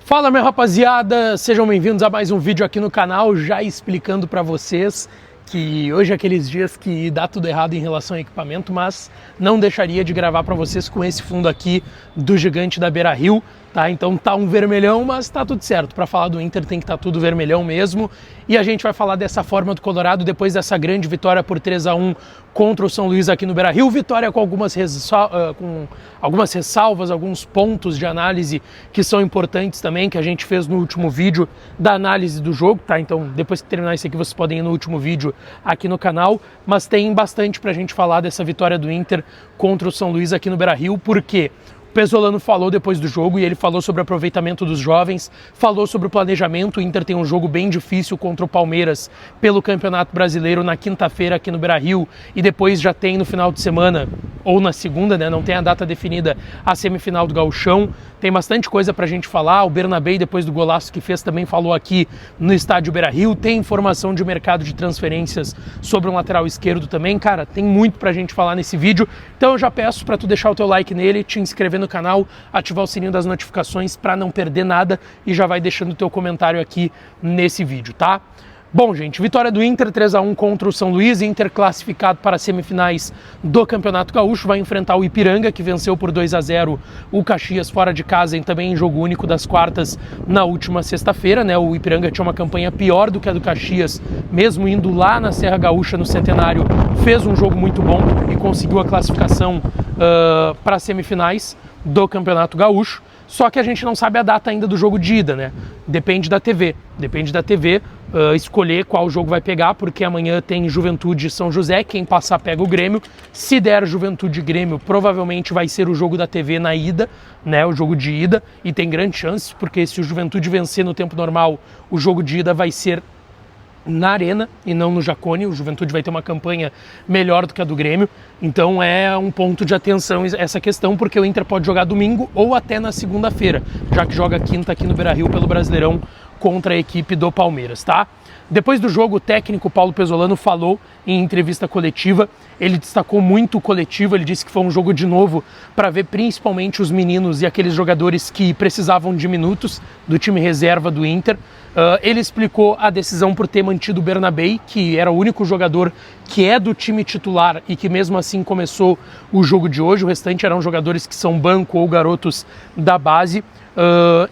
Fala, minha rapaziada, sejam bem-vindos a mais um vídeo aqui no canal, já explicando para vocês que hoje é aqueles dias que dá tudo errado em relação ao equipamento, mas não deixaria de gravar para vocês com esse fundo aqui do gigante da Beira-Rio, tá? Então tá um vermelhão, mas tá tudo certo. Para falar do Inter tem que estar tudo vermelhão mesmo. E a gente vai falar dessa forma do Colorado depois dessa grande vitória por 3-1 contra o São Luís aqui no Beira-Rio. Vitória com algumas ressalvas, alguns pontos de análise que são importantes também, que a gente fez no último vídeo da análise do jogo, tá? Então depois que terminar isso aqui vocês podem ir no último vídeo aqui no canal, mas tem bastante pra gente falar dessa vitória do Inter contra o São Luís aqui no Beira-Rio, porque o Pesolano falou depois do jogo e ele falou sobre o aproveitamento dos jovens, falou sobre o planejamento. O Inter tem um jogo bem difícil contra o Palmeiras pelo Campeonato Brasileiro na quinta-feira aqui no Beira-Rio e depois já tem no final de semana, ou na segunda, né, não tem a data definida, a semifinal do Gauchão. Tem bastante coisa pra gente falar. O Bernabé, depois do golaço que fez, também falou aqui no estádio Beira-Rio. Tem informação de mercado de transferências sobre um lateral esquerdo também. Cara, tem muito pra gente falar nesse vídeo. Então eu já peço pra tu deixar o teu like nele, te inscrever no canal, ativar o sininho das notificações pra não perder nada e já vai deixando o teu comentário aqui nesse vídeo, tá? Bom, gente, vitória do Inter 3-1 contra o São Luís. Inter classificado para as semifinais do Campeonato Gaúcho, vai enfrentar o Ipiranga, que venceu por 2-0 o Caxias fora de casa e também em jogo único das quartas na última sexta-feira, né? O Ipiranga tinha uma campanha pior do que a do Caxias, mesmo indo lá na Serra Gaúcha no Centenário, fez um jogo muito bom e conseguiu a classificação para as semifinais do Campeonato Gaúcho. Só que a gente não sabe a data ainda do jogo de ida, né? Depende da TV escolher qual jogo vai pegar, porque amanhã tem Juventude e São José, quem passar pega o Grêmio. Se der Juventude e Grêmio, provavelmente vai ser o jogo da TV na ida, né? O jogo de ida, e tem grande chance, porque se o Juventude vencer no tempo normal, o jogo de ida vai ser na Arena e não no Jacone. O Juventude vai ter uma campanha melhor do que a do Grêmio, então é um ponto de atenção essa questão, porque o Inter pode jogar domingo ou até na segunda-feira, já que joga quinta aqui no Beira-Rio pelo Brasileirão contra a equipe do Palmeiras, tá? Depois do jogo, o técnico Paulo Pesolano falou em entrevista coletiva. Ele destacou muito o coletivo, ele disse que foi um jogo de novo para ver principalmente os meninos e aqueles jogadores que precisavam de minutos do time reserva do Inter. Ele explicou a decisão por ter mantido o Bernabé, que era o único jogador que é do time titular e que mesmo assim começou o jogo de hoje. O restante eram jogadores que são banco ou garotos da base.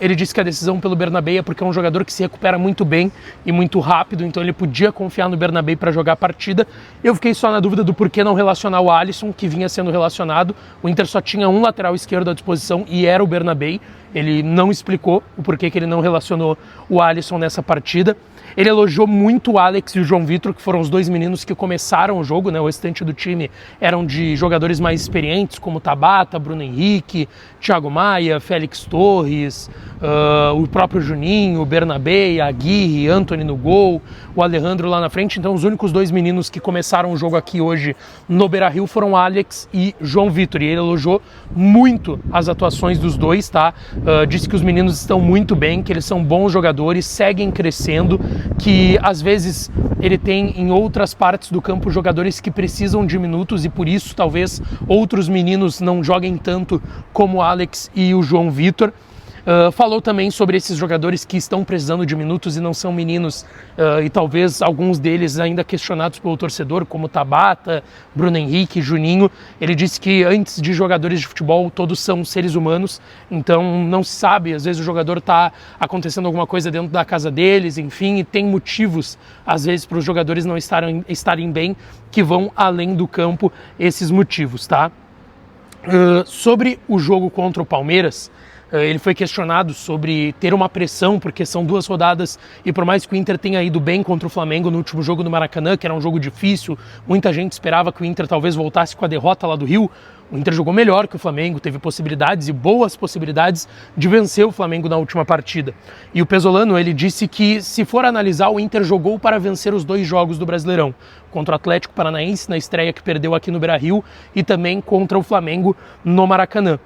Ele disse que a decisão pelo Bernabé é porque é um jogador que se recupera muito bem e muito rápido, então ele podia confiar no Bernabé para jogar a partida. Eu fiquei só na dúvida do porquê não relacionar o Alisson, que vinha sendo relacionado. O Inter só tinha um lateral esquerdo à disposição e era o Bernabé. Ele não explicou o porquê que ele não relacionou o Alisson nessa partida. Ele elogiou muito o Alex e o João Vitor, que foram os dois meninos que começaram o jogo, né? O restante do time eram de jogadores mais experientes, como Tabata, Bruno Henrique, Thiago Maia, Félix Torres, o próprio Juninho, o Bernabé, a Aguirre, Antony no gol, o Alejandro lá na frente. Então os únicos dois meninos que começaram o jogo aqui hoje no Beira-Rio foram Alex e João Vitor. E ele elogiou muito as atuações dos dois, tá? Disse que os meninos estão muito bem, que eles são bons jogadores, seguem crescendo, que às vezes ele tem em outras partes do campo jogadores que precisam de minutos e por isso talvez outros meninos não joguem tanto como o Alex e o João Vitor. Falou também sobre esses jogadores que estão precisando de minutos e não são meninos, e talvez alguns deles ainda questionados pelo torcedor, como Tabata, Bruno Henrique, Juninho. Ele disse que antes de jogadores de futebol todos são seres humanos, então não se sabe, às vezes o jogador está acontecendo alguma coisa dentro da casa deles, enfim, e tem motivos às vezes para os jogadores não estarem bem, que vão além do campo esses motivos, tá? Sobre o jogo contra o Palmeiras, ele foi questionado sobre ter uma pressão, porque são 2 rodadas e por mais que o Inter tenha ido bem contra o Flamengo no último jogo no Maracanã, que era um jogo difícil, muita gente esperava que o Inter talvez voltasse com a derrota lá do Rio. O Inter jogou melhor que o Flamengo, teve possibilidades e boas possibilidades de vencer o Flamengo na última partida. E o Pesolano, ele disse que, se for analisar, o Inter jogou para vencer os 2 jogos do Brasileirão, contra o Atlético Paranaense na estreia que perdeu aqui no Beira-Rio e também contra o Flamengo no Maracanã.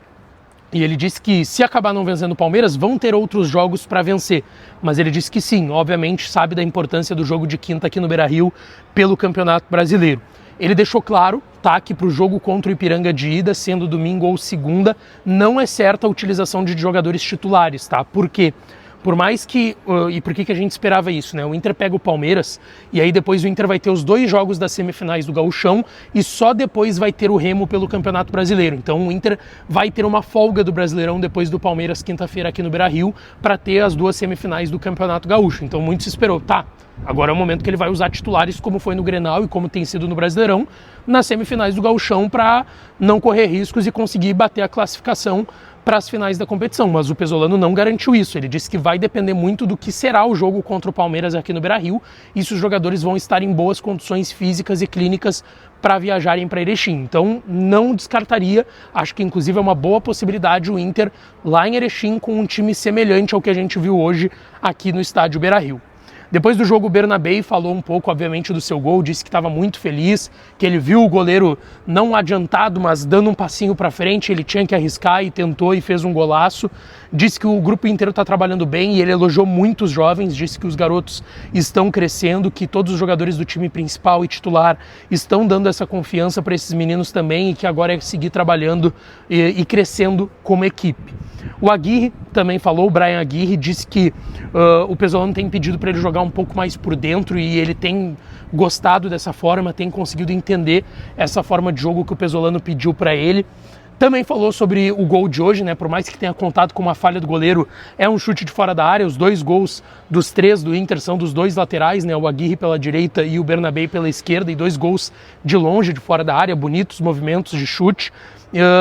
E ele disse que se acabar não vencendo o Palmeiras, vão ter outros jogos para vencer. Mas ele disse que sim, obviamente sabe da importância do jogo de quinta aqui no Beira-Rio pelo Campeonato Brasileiro. Ele deixou claro, tá, que para o jogo contra o Ipiranga de ida, sendo domingo ou segunda, não é certa a utilização de jogadores titulares, tá? Por quê? por mais que... e por que a gente esperava isso, né? O Inter pega o Palmeiras e aí depois o Inter vai ter os 2 jogos das semifinais do Gauchão e só depois vai ter o Remo pelo Campeonato Brasileiro. Então o Inter vai ter uma folga do Brasileirão depois do Palmeiras quinta-feira aqui no Beira-Rio para ter as 2 semifinais do Campeonato Gaúcho. Então muito se esperou, tá, agora é o momento que ele vai usar titulares como foi no Grenal e como tem sido no Brasileirão nas semifinais do Gauchão para não correr riscos e conseguir bater a classificação para as finais da competição, mas o Pesolano não garantiu isso. Ele disse que vai depender muito do que será o jogo contra o Palmeiras aqui no Beira-Rio e se os jogadores vão estar em boas condições físicas e clínicas para viajarem para Erechim. Então não descartaria, acho que inclusive é uma boa possibilidade o Inter lá em Erechim com um time semelhante ao que a gente viu hoje aqui no estádio Beira-Rio. Depois do jogo, o Bernabei falou um pouco, obviamente, do seu gol, disse que estava muito feliz, que ele viu o goleiro não adiantado, mas dando um passinho para frente, ele tinha que arriscar e tentou e fez um golaço. Disse que o grupo inteiro está trabalhando bem e ele elogiou muito os jovens, disse que os garotos estão crescendo, que todos os jogadores do time principal e titular estão dando essa confiança para esses meninos também e que agora é seguir trabalhando e crescendo como equipe. O Aguirre também falou, o Brian Aguirre disse que o Pesolano tem pedido para ele jogar um pouco mais por dentro e ele tem gostado dessa forma, tem conseguido entender essa forma de jogo que o Pesolano pediu para ele. Também falou sobre o gol de hoje, né? Por mais que tenha contado com uma falha do goleiro, é um chute de fora da área. Os 2 gols dos 3 do Inter são dos 2 laterais, né? O Aguirre pela direita e o Bernabei pela esquerda, e 2 gols de longe, de fora da área, bonitos movimentos de chute.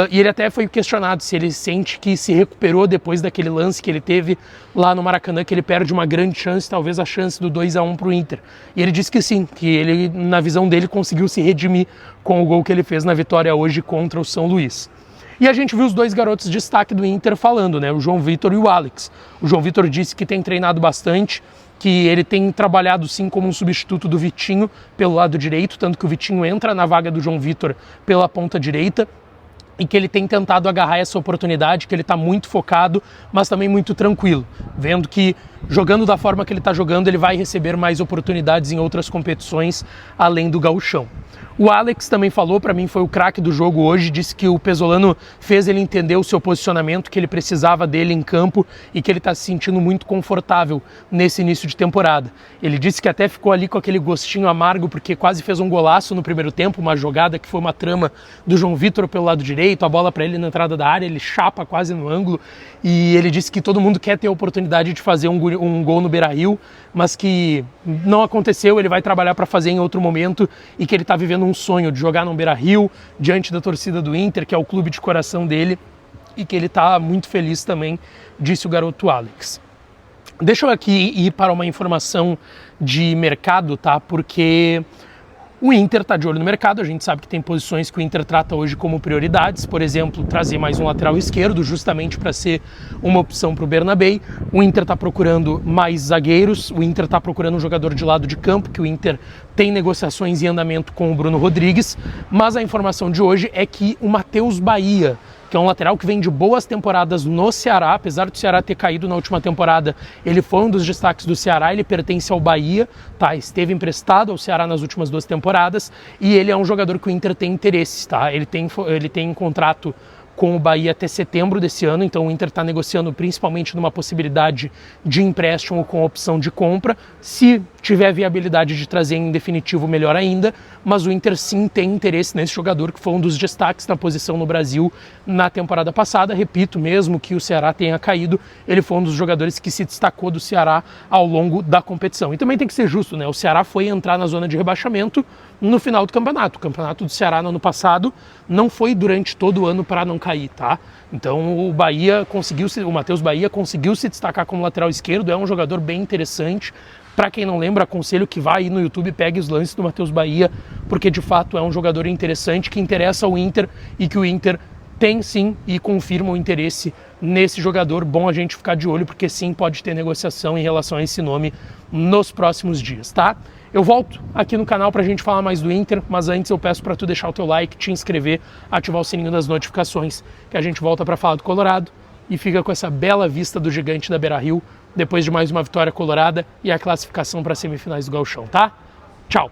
E ele até foi questionado se ele sente que se recuperou depois daquele lance que ele teve lá no Maracanã, que ele perde uma grande chance, talvez a chance do 2-1 para o Inter. E ele disse que sim, que ele, na visão dele, conseguiu se redimir com o gol que ele fez na vitória hoje contra o São Luís. E a gente viu os 2 garotos de destaque do Inter falando, né? O João Vitor e o Alex. O João Vitor disse que tem treinado bastante, que ele tem trabalhado sim como um substituto do Vitinho pelo lado direito, tanto que o Vitinho entra na vaga do João Vitor pela ponta direita, e que ele tem tentado agarrar essa oportunidade, que ele está muito focado, mas também muito tranquilo, vendo que jogando da forma que ele está jogando, ele vai receber mais oportunidades em outras competições, além do gauchão. O Alex também falou, para mim foi o craque do jogo hoje, disse que o Pesolano fez ele entender o seu posicionamento, que ele precisava dele em campo e que ele está se sentindo muito confortável nesse início de temporada. Ele disse que até ficou ali com aquele gostinho amargo, porque quase fez um golaço no primeiro tempo, uma jogada que foi uma trama do João Vitor pelo lado direito, a bola para ele na entrada da área, ele chapa quase no ângulo, e ele disse que todo mundo quer ter a oportunidade de fazer um gol no Beira-Rio, mas que não aconteceu, ele vai trabalhar para fazer em outro momento e que ele está vivendo um sonho de jogar no Beira-Rio, diante da torcida do Inter, que é o clube de coração dele, e que ele está muito feliz também, disse o garoto Alex. Deixa eu aqui ir para uma informação de mercado, tá? Porque o Inter está de olho no mercado, a gente sabe que tem posições que o Inter trata hoje como prioridades, por exemplo, trazer mais um lateral esquerdo, justamente para ser uma opção para o Bernabei. O Inter está procurando mais zagueiros, o Inter está procurando um jogador de lado de campo, que o Inter tem negociações em andamento com o Bruno Rodrigues, mas a informação de hoje é que o Matheus Bahia, que é um lateral que vem de boas temporadas no Ceará, apesar do Ceará ter caído na última temporada, ele foi um dos destaques do Ceará, ele pertence ao Bahia, tá? Esteve emprestado ao Ceará nas últimas 2 temporadas e ele é um jogador que o Inter tem interesse, tá? Ele tem contrato com o Bahia até setembro desse ano, então o Inter está negociando principalmente numa possibilidade de empréstimo com opção de compra. Se tiver viabilidade de trazer em definitivo, melhor ainda, mas o Inter sim tem interesse nesse jogador, que foi um dos destaques na posição no Brasil na temporada passada. Repito, mesmo que o Ceará tenha caído, ele foi um dos jogadores que se destacou do Ceará ao longo da competição. E também tem que ser justo, né? O Ceará foi entrar na zona de rebaixamento no final do campeonato. O campeonato do Ceará no ano passado não foi durante todo o ano para não cair, tá? Então o Matheus Bahia conseguiu se destacar como lateral esquerdo, é um jogador bem interessante. Para quem não lembra, aconselho que vá aí no YouTube, pegue os lances do Matheus Bahia, porque de fato é um jogador interessante, que interessa ao Inter e que o Inter tem sim e confirma o interesse nesse jogador. Bom a gente ficar de olho, porque sim pode ter negociação em relação a esse nome nos próximos dias, tá? Eu volto aqui no canal pra gente falar mais do Inter, mas antes eu peço para tu deixar o teu like, te inscrever, ativar o sininho das notificações, que a gente volta para falar do Colorado e fica com essa bela vista do gigante da Beira-Rio, depois de mais uma vitória colorada e a classificação para as semifinais do Gauchão, tá? Tchau!